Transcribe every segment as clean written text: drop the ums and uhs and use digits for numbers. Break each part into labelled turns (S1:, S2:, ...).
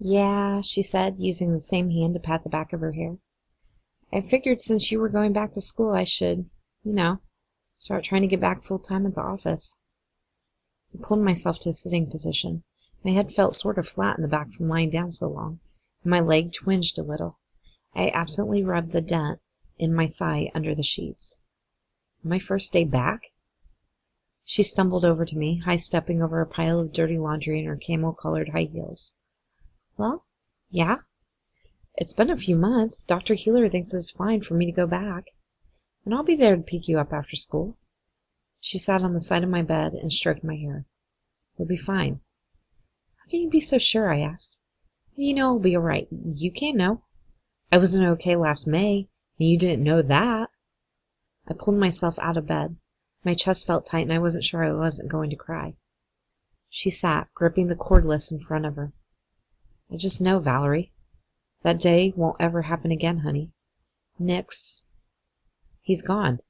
S1: Yeah, she said, using the same hand to pat the back of her hair. I figured since you were going back to school, I should, you know, start trying to get back full-time at the office. I pulled myself to a sitting position. My head felt sort of flat in the back from lying down so long, and my leg twinged a little. I absently rubbed the dent in my thigh under the sheets. My first day back? She stumbled over to me, high-stepping over a pile of dirty laundry in her camel-colored high heels. Well, yeah. It's been a few months. Dr. Healer thinks it's fine for me to go back. And I'll be there to pick you up after school. She sat on the side of my bed and stroked my hair. You'll be fine. How can you be so sure? I asked. You know I'll be all right. You can't know. I wasn't okay last May, and you didn't know that. I pulled myself out of bed. My chest felt tight, and I wasn't sure I wasn't going to cry. She sat, gripping the cordless in front of her. I just know, Valerie. That day won't ever happen again, honey. He's gone.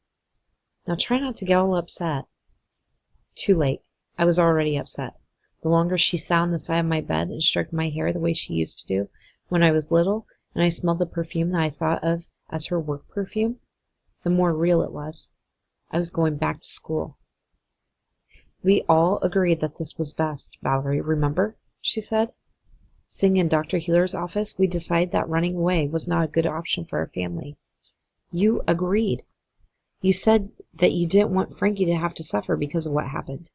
S1: Now try not to get all upset. Too late. I was already upset. The longer she sat on the side of my bed and stroked my hair the way she used to do when I was little, and I smelled the perfume that I thought of as her work perfume, the more real it was. I was going back to school. We all agreed that this was best, Valerie, remember? She said. Sitting in Dr. Healer's office, we decided that running away was not a good option for our family. You agreed. You said that you didn't want Frankie to have to suffer because of what happened.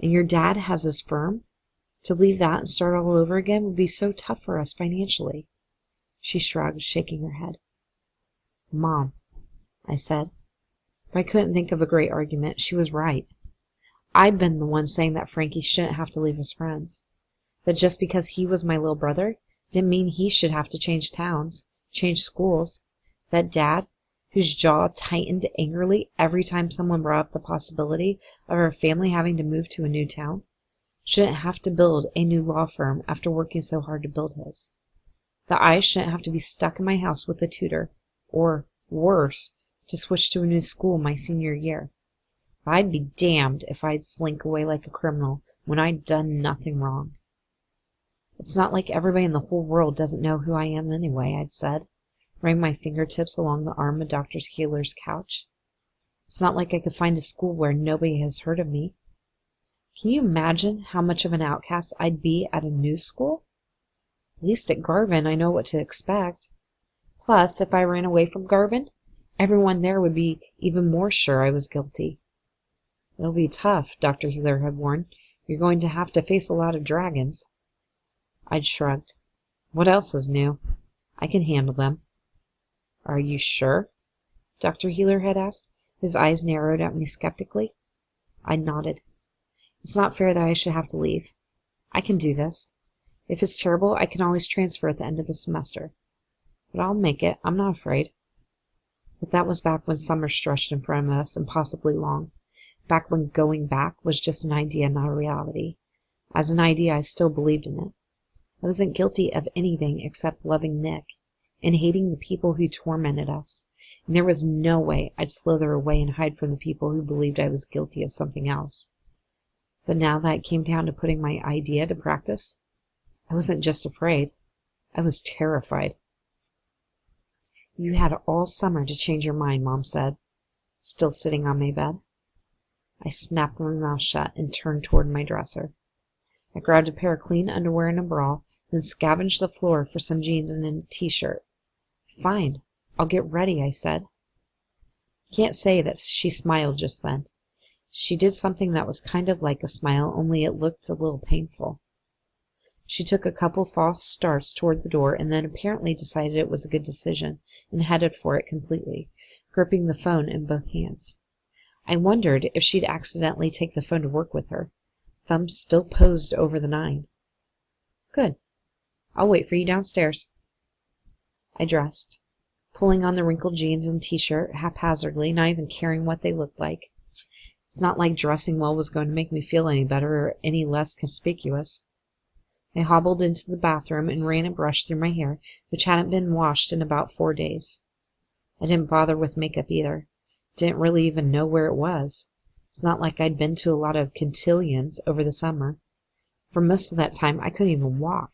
S1: And your dad has his firm. To leave that and start all over again would be so tough for us financially. She shrugged, shaking her head. Mom, I said. But I couldn't think of a great argument. She was right. I'd been the one saying that Frankie shouldn't have to leave his friends. That just because he was my little brother didn't mean he should have to change towns, change schools. That Dad, whose jaw tightened angrily every time someone brought up the possibility of our family having to move to a new town, shouldn't have to build a new law firm after working so hard to build his. That I shouldn't have to be stuck in my house with a tutor, or, worse, to switch to a new school my senior year. I'd be damned if I'd slink away like a criminal when I'd done nothing wrong. It's not like everybody in the whole world doesn't know who I am anyway, I'd said, running my fingertips along the arm of Dr. Healer's couch. It's not like I could find a school where nobody has heard of me. Can you imagine how much of an outcast I'd be at a new school? At least at Garvin I know what to expect. Plus, if I ran away from Garvin, everyone there would be even more sure I was guilty. It'll be tough, Dr. Healer had warned. You're going to have to face a lot of dragons. I'd shrugged. What else is new? I can handle them. Are you sure? Dr. Healer had asked, his eyes narrowed at me skeptically. I nodded. It's not fair that I should have to leave. I can do this. If it's terrible, I can always transfer at the end of the semester. But I'll make it. I'm not afraid. But that was back when summer stretched in front of us impossibly long. Back when going back was just an idea, not a reality. As an idea, I still believed in it. I wasn't guilty of anything except loving Nick and hating the people who tormented us, and there was no way I'd slither away and hide from the people who believed I was guilty of something else. But now that it came down to putting my idea to practice, I wasn't just afraid. I was terrified. You had all summer to change your mind, Mom said, still sitting on my bed. I snapped my mouth shut and turned toward my dresser. I grabbed a pair of clean underwear and a bra, then scavenged the floor for some jeans and a t-shirt. Fine, I'll get ready, I said. Can't say that she smiled just then. She did something that was kind of like a smile, only it looked a little painful. She took a couple false starts toward the door and then apparently decided it was a good decision and headed for it completely, gripping the phone in both hands. I wondered if she'd accidentally take the phone to work with her. Thumbs still posed over the 9. Good. I'll wait for you downstairs. I dressed, pulling on the wrinkled jeans and t-shirt haphazardly, not even caring what they looked like. It's not like dressing well was going to make me feel any better or any less conspicuous. I hobbled into the bathroom and ran a brush through my hair, which hadn't been washed in about 4 days. I didn't bother with makeup either. Didn't really even know where it was. It's not like I'd been to a lot of cotillions over the summer. For most of that time, I couldn't even walk.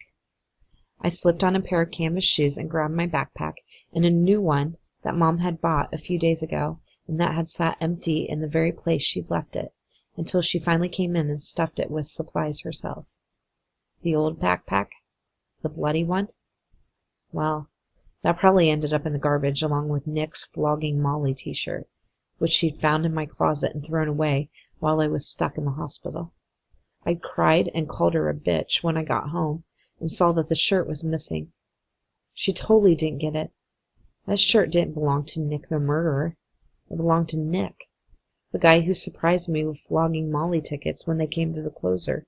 S1: I slipped on a pair of canvas shoes and grabbed my backpack and a new one that Mom had bought a few days ago and that had sat empty in the very place she'd left it until she finally came in and stuffed it with supplies herself. The old backpack? The bloody one? Well, that probably ended up in the garbage along with Nick's Flogging Molly t-shirt, which she'd found in my closet and thrown away while I was stuck in the hospital. I cried and called her a bitch when I got home and saw that the shirt was missing. She totally didn't get it. That shirt didn't belong to Nick the murderer. It belonged to Nick, the guy who surprised me with Flogging Molly tickets when they came to the closer.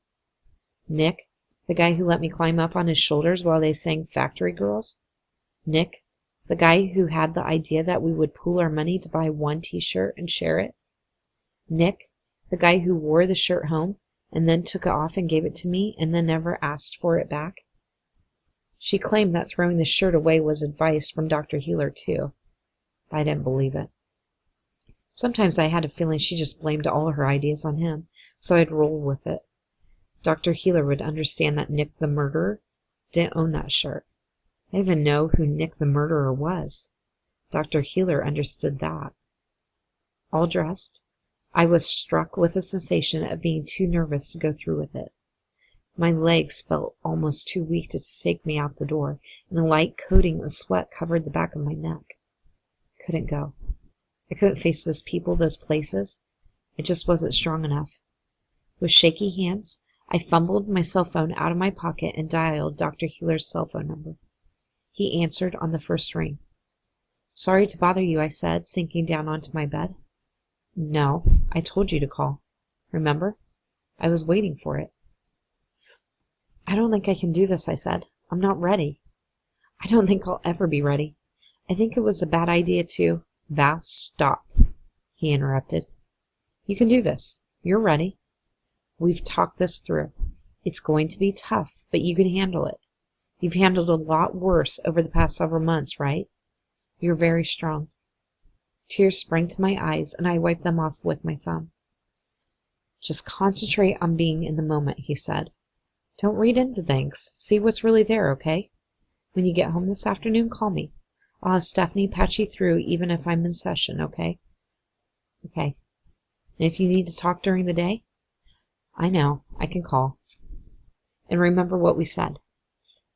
S1: Nick, the guy who let me climb up on his shoulders while they sang Factory Girls. Nick, the guy who had the idea that we would pool our money to buy one t-shirt and share it. Nick, the guy who wore the shirt home and then took it off and gave it to me and then never asked for it back. She claimed that throwing the shirt away was advice from Dr. Healer, too. I didn't believe it. Sometimes I had a feeling she just blamed all her ideas on him, so I'd roll with it. Dr. Healer would understand that Nick the murderer didn't own that shirt. I didn't even know who Nick the murderer was. Dr. Healer understood that. All dressed, I was struck with a sensation of being too nervous to go through with it. My legs felt almost too weak to take me out the door, and a light coating of sweat covered the back of my neck. I couldn't go. I couldn't face those people, those places. It just wasn't strong enough. With shaky hands, I fumbled my cell phone out of my pocket and dialed Dr. Healer's cell phone number. He answered on the first ring. "Sorry to bother you," I said, sinking down onto my bed. "No, I told you to call. Remember? I was waiting for it." "I don't think I can do this," I said. "I'm not ready. I don't think I'll ever be ready. I think it was a bad idea to—" "Val, stop," he interrupted. "You can do this. You're ready. We've talked this through. It's going to be tough, but you can handle it. You've handled a lot worse over the past several months, right? You're very strong." Tears sprang to my eyes, and I wiped them off with my thumb. "Just concentrate on being in the moment," he said. "Don't read into things. See what's really there, okay? When you get home this afternoon, call me. I'll have Stephanie patch you through even if I'm in session, okay?" "Okay. And if you need to talk during the day?" "I know. I can call. And remember what we said.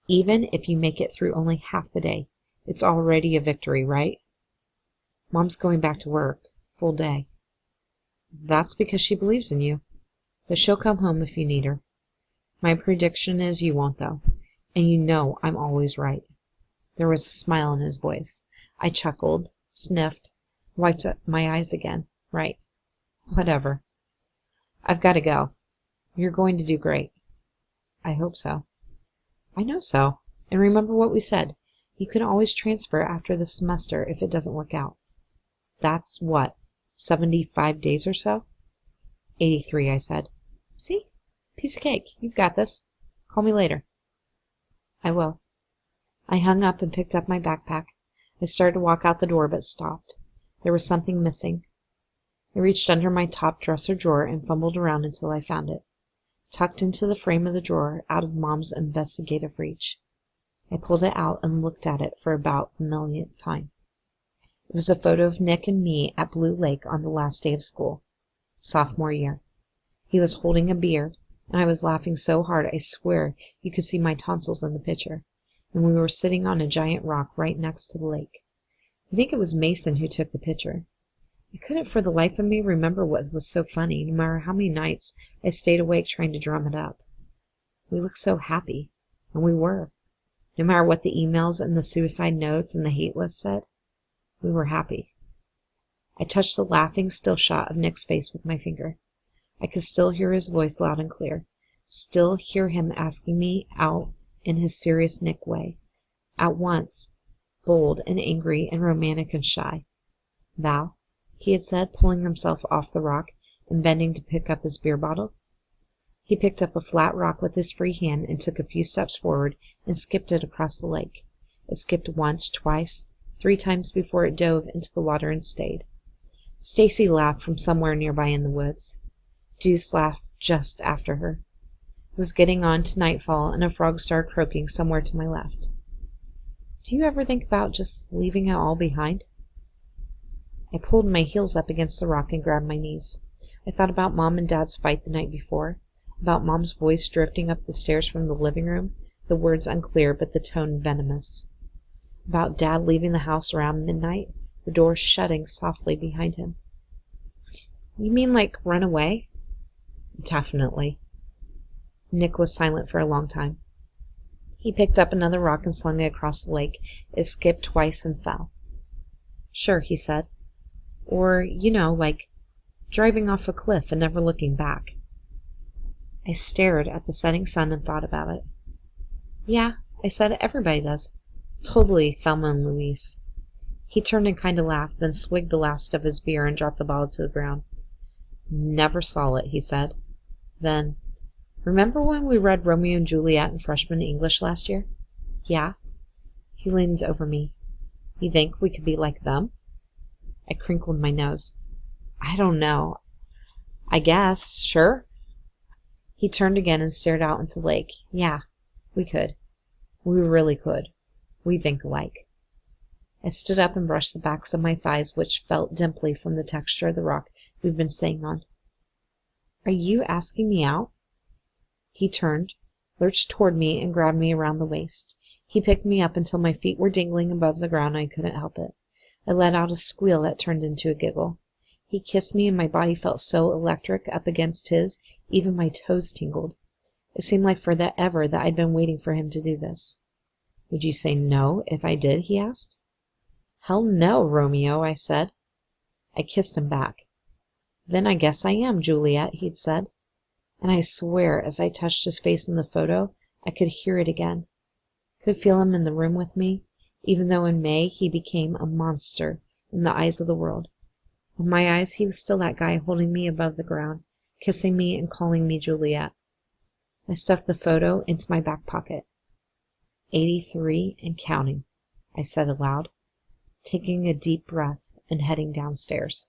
S1: Even if you make it through only half the day, it's already a victory, right? Mom's going back to work, full day." "That's because she believes in you. But she'll come home if you need her. My prediction is you won't, though. And you know I'm always right." There was a smile in his voice. I chuckled, sniffed, wiped my eyes again. "Right. Whatever. I've got to go. You're going to do great." "I hope so." "I know so. And remember what we said. You can always transfer after the semester if it doesn't work out." "That's what, 75 days or so?" 83, I said. "See? Piece of cake. You've got this. Call me later." "I will." I hung up and picked up my backpack. I started to walk out the door, but stopped. There was something missing. I reached under my top dresser drawer and fumbled around until I found it, tucked into the frame of the drawer, out of Mom's investigative reach. I pulled it out and looked at it for about the millionth time. It was a photo of Nick and me at Blue Lake on the last day of school, sophomore year. He was holding a beer, and I was laughing so hard I swear you could see my tonsils in the picture, and we were sitting on a giant rock right next to the lake. I think it was Mason who took the picture. I couldn't for the life of me remember what was so funny, no matter how many nights I stayed awake trying to drum it up. We looked so happy, and we were. No matter what the emails and the suicide notes and the hate list said, we were happy. I touched the laughing still shot of Nick's face with my finger. I could still hear his voice loud and clear, still hear him asking me out in his serious Nick way, at once bold and angry and romantic and shy. "Val," he had said, pulling himself off the rock and bending to pick up his beer bottle. He picked up a flat rock with his free hand and took a few steps forward and skipped it across the lake. It skipped once, twice, 3 times before it dove into the water and stayed. Stacy laughed from somewhere nearby in the woods. Deuce laughed just after her. was getting on to nightfall, and a frog started croaking somewhere to my left. Do you ever think about just leaving it all behind? I pulled my heels up against the rock and grabbed my knees. I thought about Mom and Dad's fight the night before, about Mom's voice drifting up the stairs from the living room, the words unclear but the tone venomous. About Dad leaving the house around midnight, the door shutting softly behind him. You mean like run away? Definitely. Nick was silent for a long time. He picked up another rock and slung it across the lake. It skipped twice and fell. Sure, he said. Or, like driving off a cliff and never looking back. I stared at the setting sun and thought about it. Yeah, I said, everybody does. Totally Thelma and Louise. He turned and kind of laughed, then swigged the last of his beer and dropped the bottle to the ground. Never saw it, he said. Then, remember when we read Romeo and Juliet in freshman English last year? Yeah. He leaned over me. You think we could be like them? I crinkled my nose. I don't know. I guess, sure. He turned again and stared out into the lake. Yeah, we could. We really could. We think alike. I stood up and brushed the backs of my thighs, which felt dimply from the texture of the rock we'd been staying on. Are you asking me out? He turned, lurched toward me, and grabbed me around the waist. He picked me up until my feet were dangling above the ground and I couldn't help it. I let out a squeal that turned into a giggle. He kissed me and my body felt so electric up against his, even my toes tingled. It seemed like forever that I'd been waiting for him to do this. Would you say no if I did? He asked. Hell no, Romeo, I said. I kissed him back. Then I guess I am Juliet, he'd said. And I swear, as I touched his face in the photo, I could hear it again. Could feel him in the room with me, even though in May he became a monster in the eyes of the world. In my eyes, he was still that guy holding me above the ground, kissing me and calling me Juliet. I stuffed the photo into my back pocket. 83 and counting, I said aloud, taking a deep breath and heading downstairs.